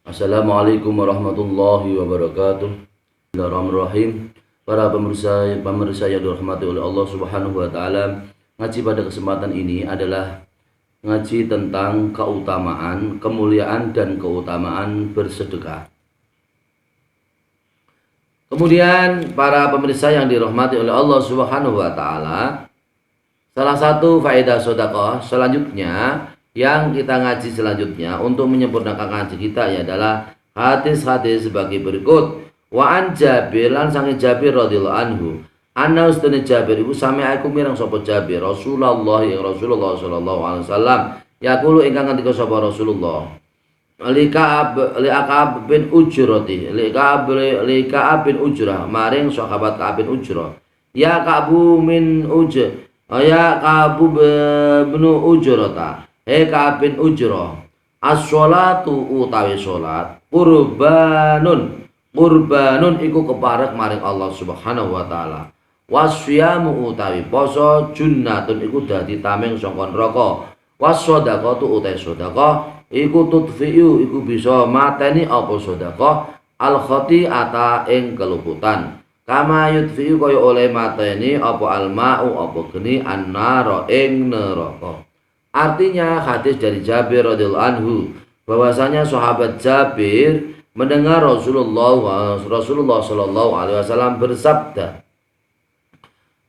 Assalamualaikum warahmatullahi wabarakatuh. Bismillahirrahmanirrahim. Para pemirsa yang dirahmati oleh Allah Subhanahu wa taala, ngaji pada kesempatan ini adalah ngaji tentang keutamaan, kemuliaan dan keutamaan bersedekah. Kemudian para pemirsa yang dirahmati oleh Allah Subhanahu wa taala, salah satu faedah sedekah selanjutnya yang kita ngaji selanjutnya untuk menyempurnakan ngaji kita adalah hadis-hadis sebagai berikut. Wa an Jabir lan sange Jabir radhiyallahu anhu. Anna ustane Jabir iku sami aku mireng sapa Jabir Rasulullah yang Rasulullah sallallahu alaihi wasallam yaqulu ingkang ngendika sapa Rasulullah li Ka'ab bin Ujrati li Ka'ab bin Ujrah maring sahabat Ka'ab bin Ujrah ya Ka'bu min ya Ka'bu bin Ujrata Ka'ab bin Ujrah as-sholatu utawi sholat Qurbanun iku keparek maring Allah Subhanahu wa taala. Wasyamu utawi poso junnatun iku dadi tameng saka neraka. Wassadaqatu utawi sedekah iku tudfi'u iku bisa mateni apa sedekah al khati'ata ing keluputan. Kama yudfi'u kaya oleh mateni apa alma'u apa geni annara ing neraka. Artinya hadis dari Jabir radhiyallahu anhu bahwasanya sahabat Jabir mendengar Rasulullah sallallahu alaihi wasallam bersabda.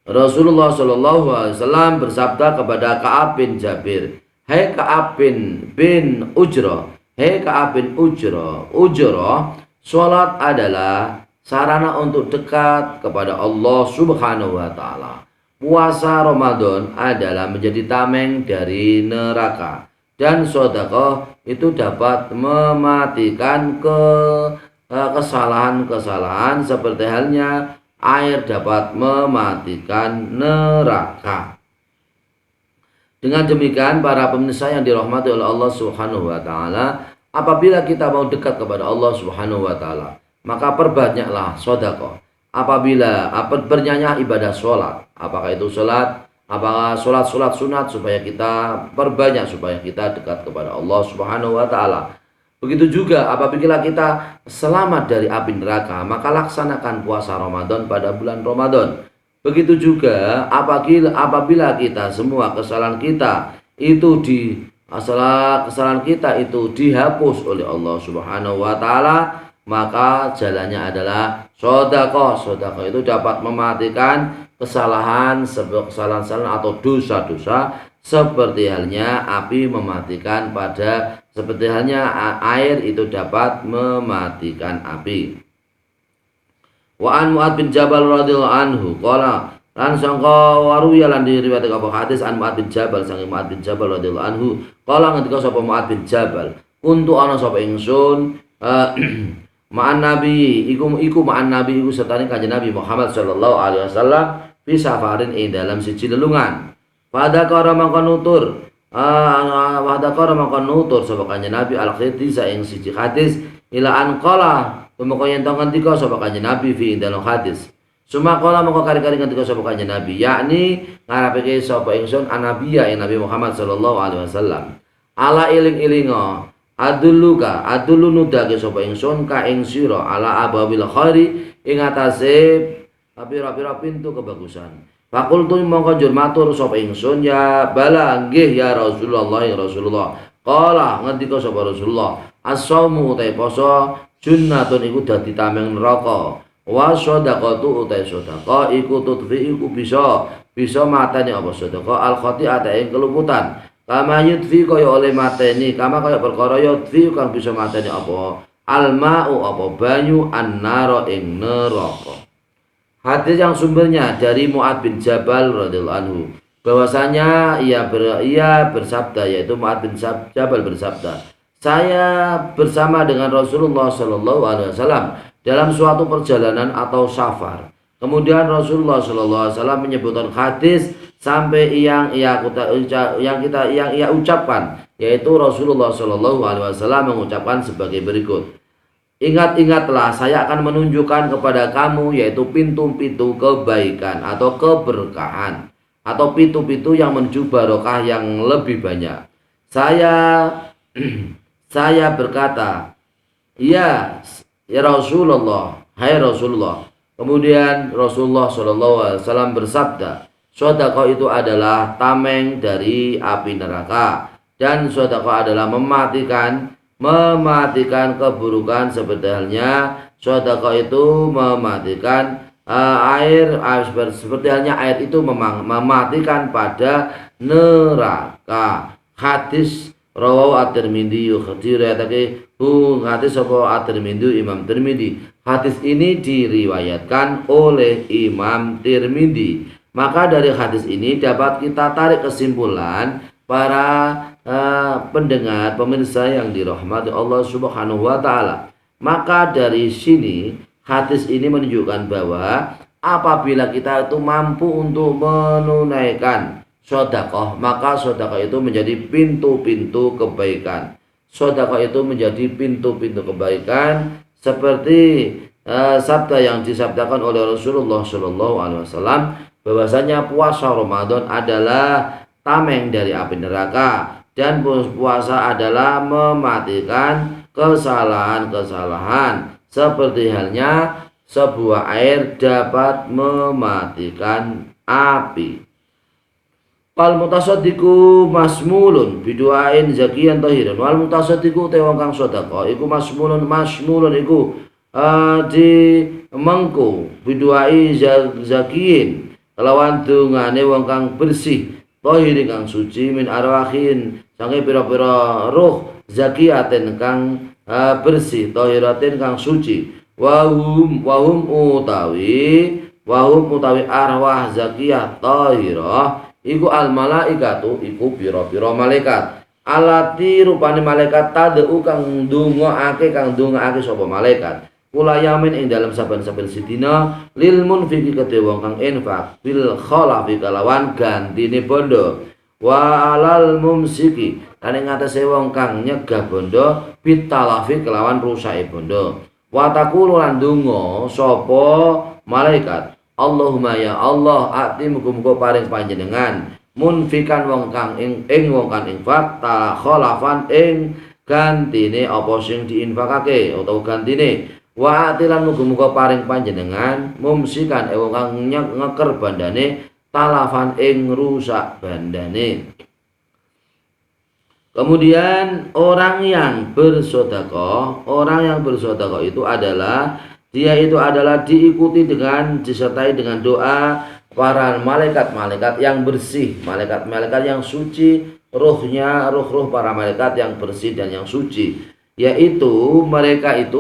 Rasulullah sallallahu alaihi wasallam bersabda kepada Ka'ab bin Jabir, "Hai Ka'ab bin Ujrah, hai Ka'ab bin Ujrah, salat adalah sarana untuk dekat kepada Allah Subhanahu wa taala. Puasa Ramadan adalah menjadi tameng dari neraka." Dan sedekah itu dapat mematikan kesalahan-kesalahan seperti halnya air dapat mematikan neraka. Dengan demikian para pemirsa yang dirahmati oleh Allah Subhanahu wa taala, apabila kita mau dekat kepada Allah Subhanahu wa taala, maka perbanyaklah sedekah. Apabila bernyanyi ibadah sholat, apakah itu sholat, apakah sholat sunat, supaya kita perbanyak supaya kita dekat kepada Allah Subhanahu wa taala. Begitu juga apabila kita selamat dari api neraka, maka laksanakan puasa Ramadan pada bulan Ramadan. Begitu juga apabila kita semua kesalahan kita itu dihapus oleh Allah Subhanahu wa taala, maka jalannya adalah sedekah. Sedekah itu dapat mematikan kesalahan atau dosa-dosa seperti halnya api mematikan seperti halnya air itu dapat mematikan api. Wa an Mu'ad bin Jabal radhiyallahu anhu qala lan sangka waruya lan diriwayatake apa hadis an Mu'ad bin Jabal sange Mu'ad bin Jabal radhiyallahu anhu qala ngendika sapa Mu'ad bin Jabal kuntu ana sapa ingsun ma'an nabi iku sertane kanjeng Nabi Muhammad sallallahu alaihi wasallam fi safarin ing dalam siji lelungan. Pada kara mangkon nutur sapa kanjeng Nabi al-hadis ing siji hadis ila an qala tumeka yen tong ngendika sapa kanjeng Nabi fi dalam hadis. Sumakala mongko kari-kari ngendika sapa kanjeng Nabi yakni ngarepake sapa ingsun anabiya ing Nabi Muhammad sallallahu alaihi wasallam. Ala iling-ilinga adulu nudake sapa ingsun ka ing sira ala ababil khairi ing atase pira-pira pintu kebagusan. Fakultu mongko njur matur sapa ingsun ya bala nggih ya Rasulullah ya Rasulullah. Qala ngendika sapa Rasulullah as-saumu utai poso junnatun iku dadi tameng neraka. Wa shadaqatu utai sedekah iku tudfi iku bisa mateni apa sedekah al khati'ata ing keluputan. Kama yudfi kaya oleh mateni kama kaya perkara yudfi kang bisa mateni apa alma'u apa banyu annara ing neraka. Hadis yang sumbernya dari Mu'ad bin Jabal radhiyallahu anhu bahwasanya ia bersabda, yaitu Mu'ad bin Jabal bersabda, saya bersama dengan Rasulullah sallallahu alaihi wasallam dalam suatu perjalanan atau safar. Kemudian Rasulullah sallallahu alaihi wasallam menyebutkan hadis sampai yang ia ucapkan, yaitu Rasulullah sallallahu alaihi wasallam mengucapkan sebagai berikut. Ingat-ingatlah saya akan menunjukkan kepada kamu yaitu pintu-pintu kebaikan atau keberkahan atau pintu-pintu yang menuju barokah yang lebih banyak. Saya berkata, Ya, ya Rasulullah, hai Rasulullah. Kemudian Rasulullah Shallallahu Alaihi Wasallam bersabda, sedekah itu adalah tameng dari api neraka, dan sedekah adalah mematikan keburukan. Seperti halnya sedekah itu mematikan seperti halnya air itu mematikan pada neraka. Hadis rawahu at-Tirmidzi, diriwayatake hadis sapa at-Tirmidzi, Imam Tirmidzi. Hadis ini diriwayatkan oleh Imam Tirmidzi. Maka dari hadis ini dapat kita tarik kesimpulan para pendengar pemirsa yang dirahmati Allah Subhanahu wa taala. Maka dari sini hadis ini menunjukkan bahwa apabila kita itu mampu untuk menunaikan sedekah, maka sedekah itu menjadi pintu-pintu kebaikan. Sedekah itu menjadi pintu-pintu kebaikan seperti sabda yang disabdakan oleh Rasulullah Shallallahu Alaihi Wasallam bahwasanya puasa Ramadan adalah tameng dari api neraka, dan puasa adalah mematikan kesalahan-kesalahan, seperti halnya sebuah air dapat mematikan api. Wal mutasaddiqu masmulun biduain zakiyan tahiran. Wal mutasaddiqu te wong kang sedekah iku masmulun iku di mengku biduai zakiyin kelawan dungane wong kang bersih tahir kang suci min arwahin sange pira-pira roh zakiyatin kang bersih tahiratin kang suci wahum utawi arwah zakiyah tahirah iku al malaikatu iku pira-pira malaikat alati rupane malaikat tad'u kang ndongaake sapa malaikat kula yamin ing dalam saben-saben sidina lil munfiqi kedhe wong kang infak bil khalafi kalawan gantine bondo wa alal mumsiki lan ing atase wong kang nyegah bondo bitalafi kelawan rusake bondo wa taqulu lan ndonga sapa malaikat Allahumma ya Allah ati muga-muga paring panjenengan munfikan wong kang ing wong kang infak ta khalafan ing gantine apa sing diinfakake utawa gantine wa atilan muga-muga paring panjenengan mumsikan wong kang ngeker bandane talafan ing rusak bandane. Kemudian orang yang bersedekah itu adalah diikuti dengan disertai dengan doa para malaikat-malaikat yang bersih, malaikat-malaikat yang suci, roh para malaikat yang bersih dan yang suci, yaitu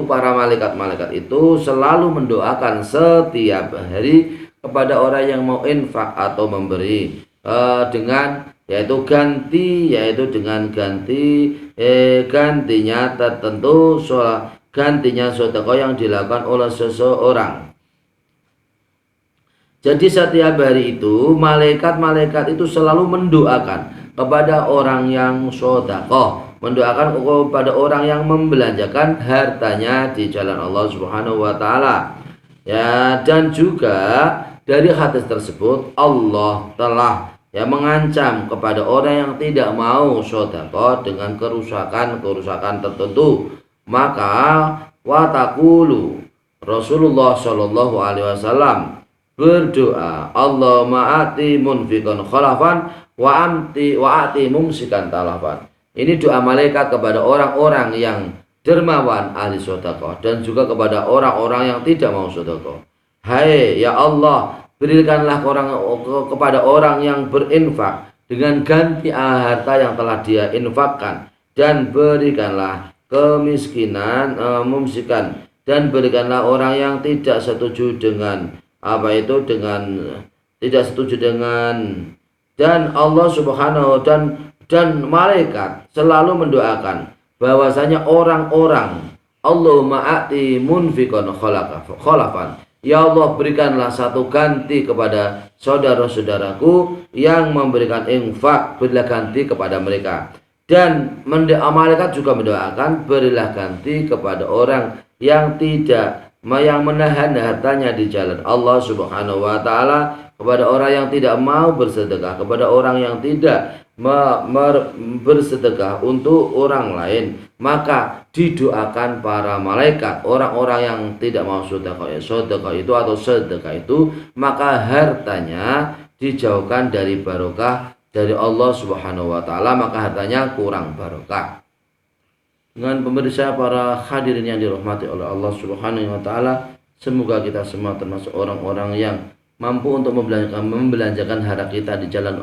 para malaikat-malaikat itu selalu mendoakan setiap hari kepada orang yang mau infak atau memberi dengan gantinya tertentu gantinya sedekah yang dilakukan oleh seseorang. Jadi setiap hari itu malaikat-malaikat itu selalu mendoakan kepada orang yang sedekah, mendoakan kepada orang yang membelanjakan hartanya di jalan Allah Subhanahu wa taala. Ya, dan juga dari hadis tersebut Allah telah mengancam kepada orang yang tidak mau sedekah dengan kerusakan tertentu. Maka watakulu Rasulullah Shallallahu Alaihi Wasallam berdoa Allahumma ati munfiqan khalafan wa ati mumsikan talafan. Ini doa malaikat kepada orang-orang yang dermawan ahli sedekah dan juga kepada orang-orang yang tidak mau sedekah. Hai ya Allah, berikanlah kepada orang yang berinfak dengan ganti harta yang telah dia infakkan, dan berikanlah kemiskinan mumsikan, dan berikanlah orang yang tidak setuju dengan dan Allah Subhanahu dan malaikat selalu mendoakan bahwasanya orang-orang Allahumma ati munfiqan khalafan, ya Allah berikanlah satu ganti kepada saudara-saudaraku yang memberikan infak, berilah ganti kepada mereka. Dan malaikat juga mendoakan berilah ganti kepada orang yang menahan hartanya di jalan Allah Subhanahu wa taala, kepada orang yang tidak mau bersedekah, kepada orang yang tidak bersedekah untuk orang lain, maka didoakan para malaikat. Orang-orang yang tidak mau sedekah itu atau sedekah itu, maka hartanya dijauhkan dari barokah dari Allah Subhanahu wa taala, maka hartanya kurang barokah. Dengan pemirsa para hadirin yang dirahmati oleh Allah Subhanahu wa taala, semoga kita semua termasuk orang-orang yang mampu untuk membelanjakan harta kita di jalan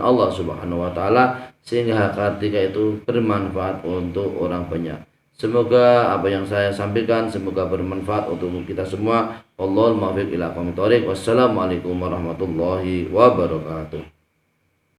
Allah Subhanahu wa taala, sehingga ketika itu bermanfaat untuk orang banyak. Semoga apa yang saya sampaikan semoga bermanfaat untuk kita semua. Wallahul muwaffiq ila aqwamit thoriq. Wassalamualaikum warahmatullahi wabarakatuh.